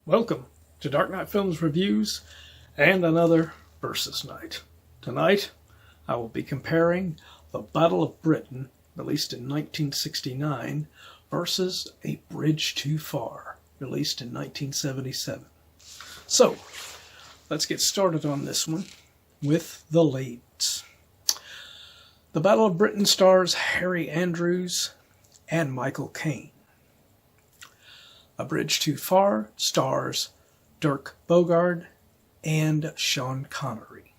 Welcome to Dark Knight Films Reviews and another Versus Night. Tonight, I will be comparing The Battle of Britain, released in 1969, versus A Bridge Too Far, released in 1977. So, let's get started on this one with the leads. The Battle of Britain stars Harry Andrews and Michael Caine. A Bridge Too Far stars Dirk Bogarde and Sean Connery.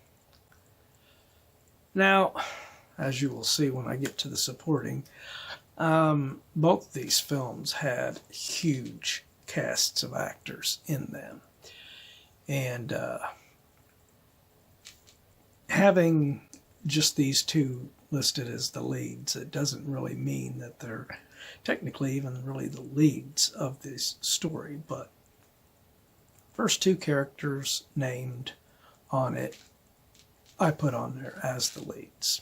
Now, as you will see when I get to the supporting, both these films had huge casts of actors in them. And having just these two listed as the leads, it doesn't really mean that they're technically even really the leads of this story, but first two characters named on it, I put on there as the leads.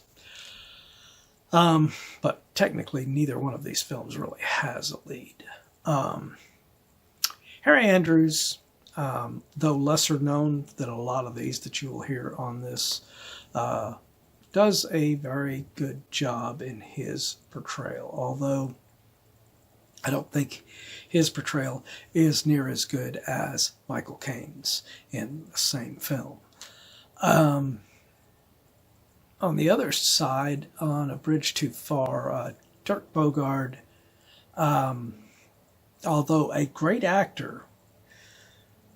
But technically, neither one of these films really has a lead. Harry Andrews, though lesser known than a lot of these that you will hear on this, does a very good job in his portrayal, although I don't think his portrayal is near as good as Michael Caine's in the same film. On the other side, on A Bridge Too Far, Dirk Bogarde, although a great actor,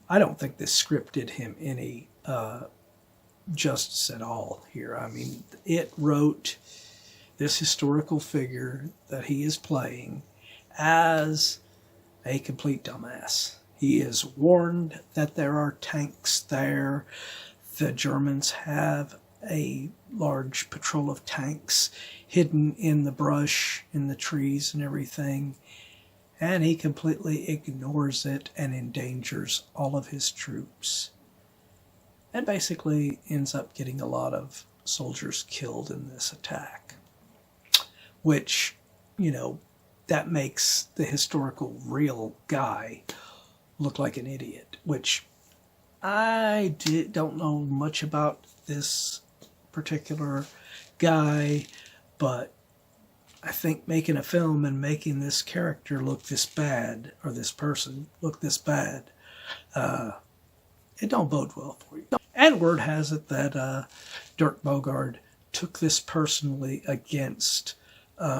I don't think this script did him any justice at all here. I mean, it wrote this historical figure that he is playing as a complete dumbass. He is warned that there are tanks there. The Germans have a large patrol of tanks hidden in the brush, in the trees and everything. And he completely ignores it and endangers all of his troops. And basically ends up getting a lot of soldiers killed in this attack. Which, you know, that makes the historical real guy look like an idiot, which I don't know much about this particular guy, but I think making a film and making this character look this bad, or this person look this bad, it don't bode well for you. And word has it that Dirk Bogarde took this personally against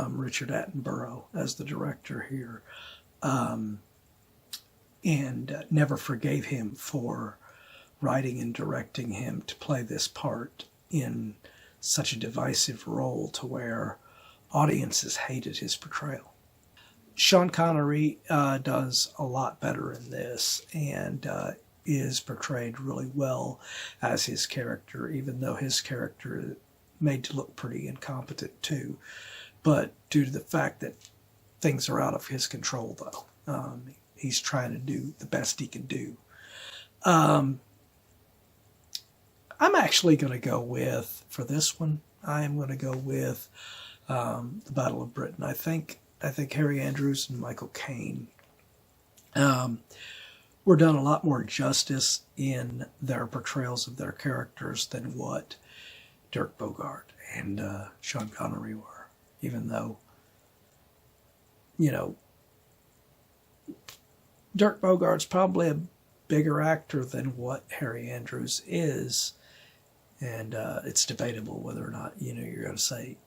Richard Attenborough as the director here, and never forgave him for writing and directing him to play this part in such a divisive role to where audiences hated his portrayal. Sean Connery does a lot better in this and is portrayed really well as his character, even though his character is made to look pretty incompetent too. But due to the fact that things are out of his control, though, he's trying to do the best he can do. I'm actually going to go with, for this one, I am going to go with The Battle of Britain. I think Harry Andrews and Michael Caine were done a lot more justice in their portrayals of their characters than what Dirk Bogarde and Sean Connery were. Even though, you know, Dirk Bogarde's probably a bigger actor than what Harry Andrews is. And it's debatable whether or not, you know, you're going to say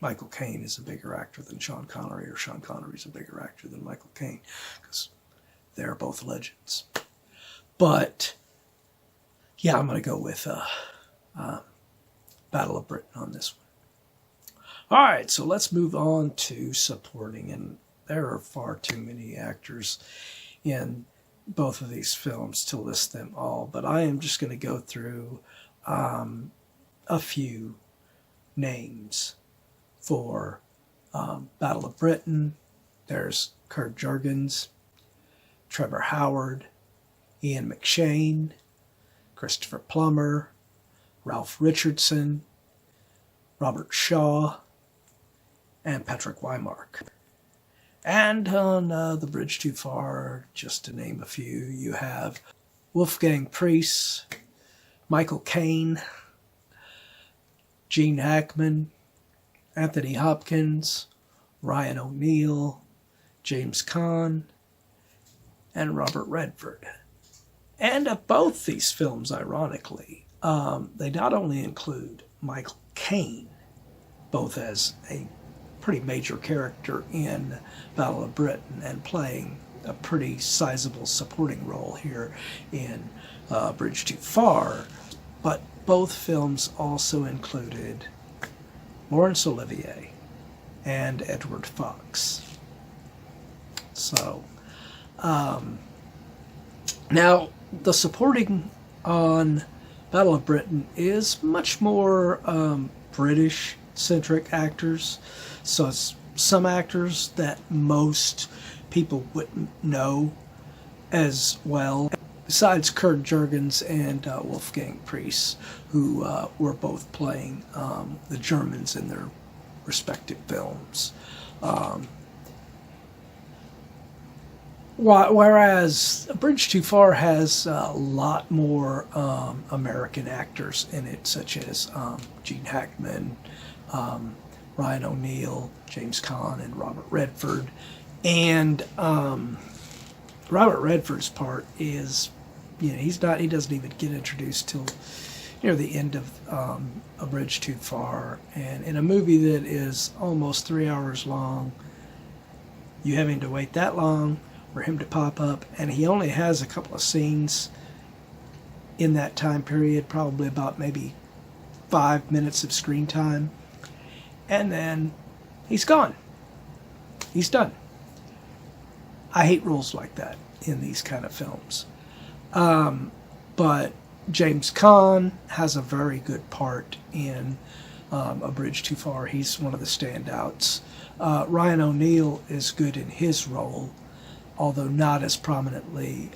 Michael Caine is a bigger actor than Sean Connery or Sean Connery's a bigger actor than Michael Caine, because they're both legends. But, yeah, I'm going to go with Battle of Britain on this one. All right, so let's move on to supporting, and there are far too many actors in both of these films to list them all, but I am just going to go through a few names for Battle of Britain. There's Kurt Jurgens, Trevor Howard, Ian McShane, Christopher Plummer, Ralph Richardson, Robert Shaw, and Patrick Wymark. And on The Bridge Too Far, just to name a few, you have Wolfgang Priest, Michael Caine, Gene Hackman, Anthony Hopkins, Ryan O'Neal, James Caan, and Robert Redford. And of both these films, ironically, they not only include Michael Caine, both as a pretty major character in Battle of Britain and playing a pretty sizable supporting role here in Bridge Too Far, but both films also included Laurence Olivier and Edward Fox. So, now the supporting on Battle of Britain is much more British-centric actors. So it's some actors that most people wouldn't know as well, besides Kurt Jurgens and Wolfgang Priest, who were both playing the Germans in their respective films. Whereas Bridge Too Far has a lot more American actors in it, such as Gene Hackman, Ryan O'Neal, James Caan, and Robert Redford. And Robert Redford's part is, he doesn't even get introduced till near the end of A Bridge Too Far. And in a movie that is almost 3 hours long, you having to wait that long for him to pop up, and he only has a couple of scenes in that time period, probably about maybe 5 minutes of screen time, and then he's gone. He's done. I hate roles like that in these kind of films. But James Caan has a very good part in A Bridge Too Far. He's one of the standouts. Ryan O'Neal is good in his role, although not as prominently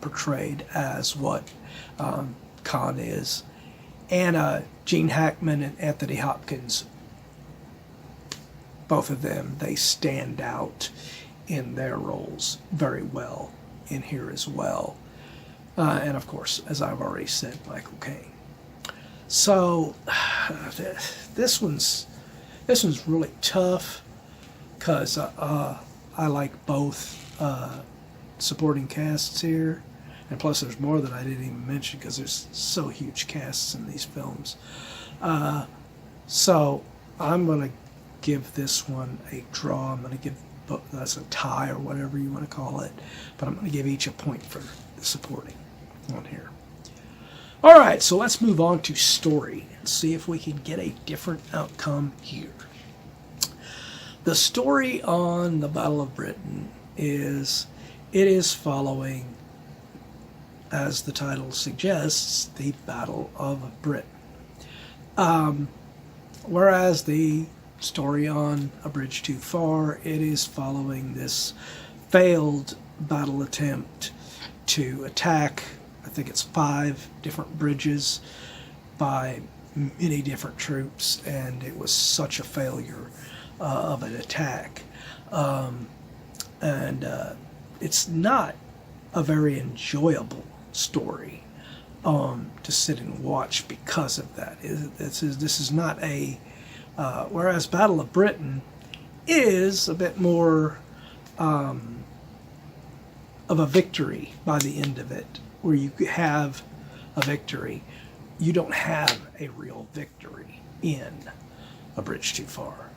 portrayed as what Caan is. And Gene Hackman and Anthony Hopkins, both of them, they stand out in their roles very well in here as well. And of course, as I've already said, Michael Caine. So this one's really tough because I like both supporting casts here, and plus there's more that I didn't even mention because there's so huge casts in these films. So I'm going to give this one a draw. I'm going to give that's a tie or whatever you want to call it, but I'm going to give each a point for the supporting on here. All right, so let's move on to story and see if we can get a different outcome here. The story on the Battle of Britain is following, as the title suggests, the Battle of Britain. Whereas the story on A Bridge Too Far, it is following this failed battle attempt to attack, I think it's 5 different bridges by many different troops, and it was such a failure of an attack. It's not a very enjoyable story to sit and watch because of that. This is not a whereas Battle of Britain is a bit more of a victory by the end of it, where you have a victory. You don't have a real victory in A Bridge Too Far.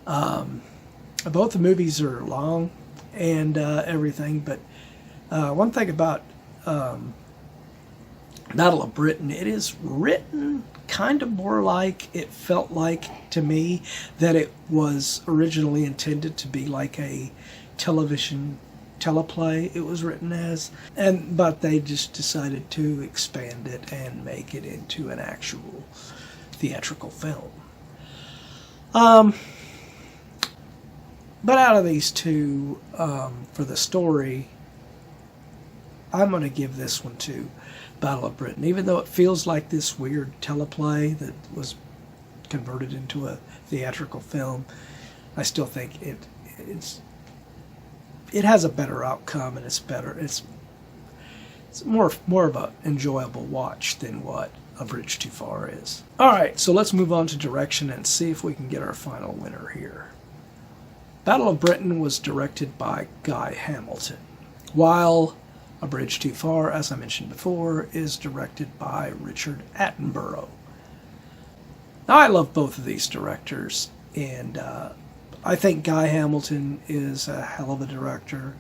Both the movies are long and everything, but one thing about Battle of Britain, it is written kind of more like, it felt like to me that it was originally intended to be like a teleplay it was written as, but they just decided to expand it and make it into an actual theatrical film. But out of these two, for the story, I'm going to give this one to Battle of Britain. Even though it feels like this weird teleplay that was converted into a theatrical film, I still think it has a better outcome, and it's better. It's more of a enjoyable watch than what A Bridge Too Far is. All right, so let's move on to direction and see if we can get our final winner here. Battle of Britain was directed by Guy Hamilton, while A Bridge Too Far, as I mentioned before, is directed by Richard Attenborough. Now, I love both of these directors, and I think Guy Hamilton is a hell of a director.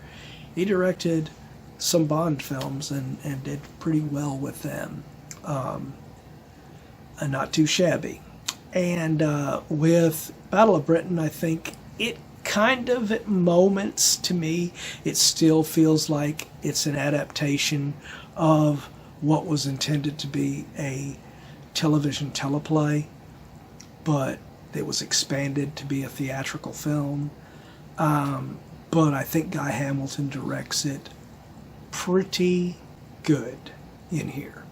He directed some Bond films and did pretty well with them. And not too shabby. And with Battle of Britain, I think it kind of, at moments, to me, it still feels like it's an adaptation of what was intended to be a television teleplay, but it was expanded to be a theatrical film. But I think Guy Hamilton directs it pretty good in here.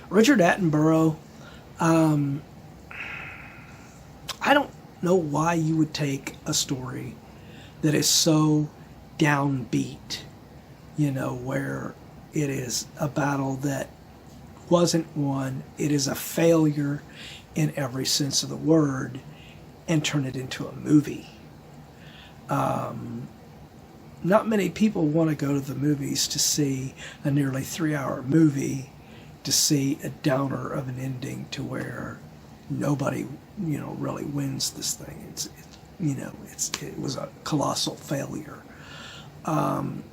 Richard Attenborough, I don't know why you would take a story that is so downbeat, where it is a battle that wasn't won, it is a failure in every sense of the word, and turn it into a movie. Not many people want to go to the movies to see a nearly 3-hour movie to see a downer of an ending to where nobody, really wins this thing. It was a colossal failure. Like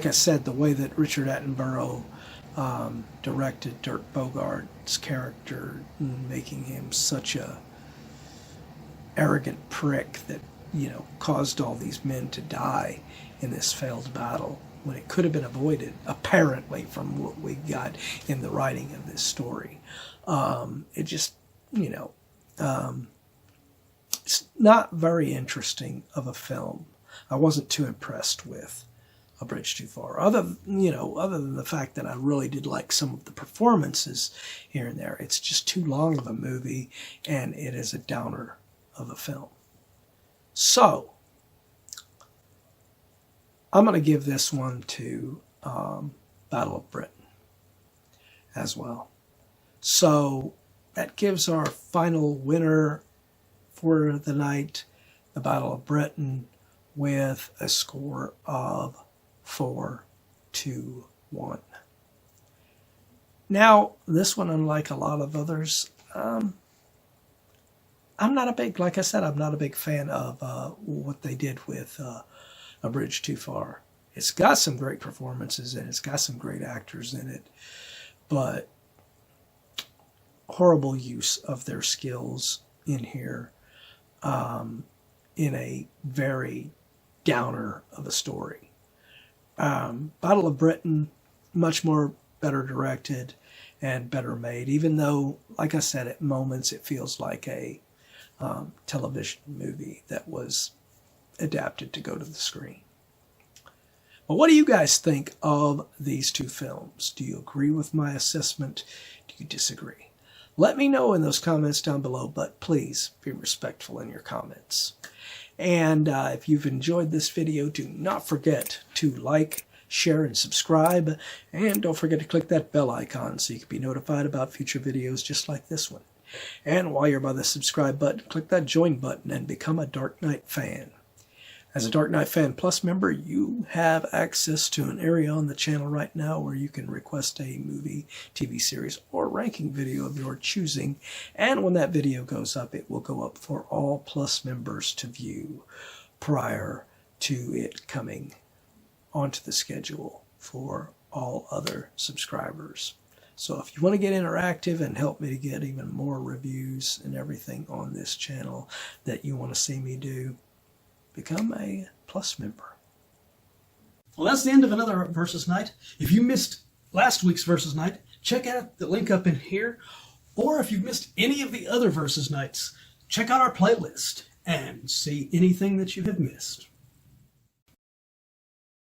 I said, the way that Richard Attenborough directed Dirk Bogart's character, making him such a arrogant prick that caused all these men to die in this failed battle when it could have been avoided, apparently, from what we got in the writing of this story. It just, it's not very interesting of a film. I wasn't too impressed with A Bridge Too Far, other than the fact that I really did like some of the performances here and there. It's just too long of a movie, and it is a downer of a film. So, I'm going to give this one to Battle of Britain as well. So, that gives our final winner for the night, the Battle of Britain, with a score of 4-1. Now, this one, unlike a lot of others, I'm not a big fan of what they did with A Bridge Too Far. It's got some great performances and it's got some great actors in it, but horrible use of their skills in here, in a very downer of a story. Battle of Britain, much more better directed and better made, even though, like I said, at moments it feels like a television movie that was adapted to go to the screen. But what do you guys think of these two films? Do you agree with my assessment? Do you disagree? Let me know in those comments down below, but please be respectful in your comments. And if you've enjoyed this video, do not forget to like, share, and subscribe. And don't forget to click that bell icon so you can be notified about future videos just like this one. And while you're by the subscribe button, click that join button and become a Dark Knight fan. As a Dark Knight Fan Plus member, you have access to an area on the channel right now where you can request a movie, TV series, or ranking video of your choosing. And when that video goes up, it will go up for all Plus members to view prior to it coming onto the schedule for all other subscribers. So if you want to get interactive and help me to get even more reviews and everything on this channel that you want to see me do, become a Plus member. Well, that's the end of another Versus Night. If you missed last week's Versus Night, check out the link up in here. Or if you've missed any of the other Versus Nights, check out our playlist and see anything that you have missed.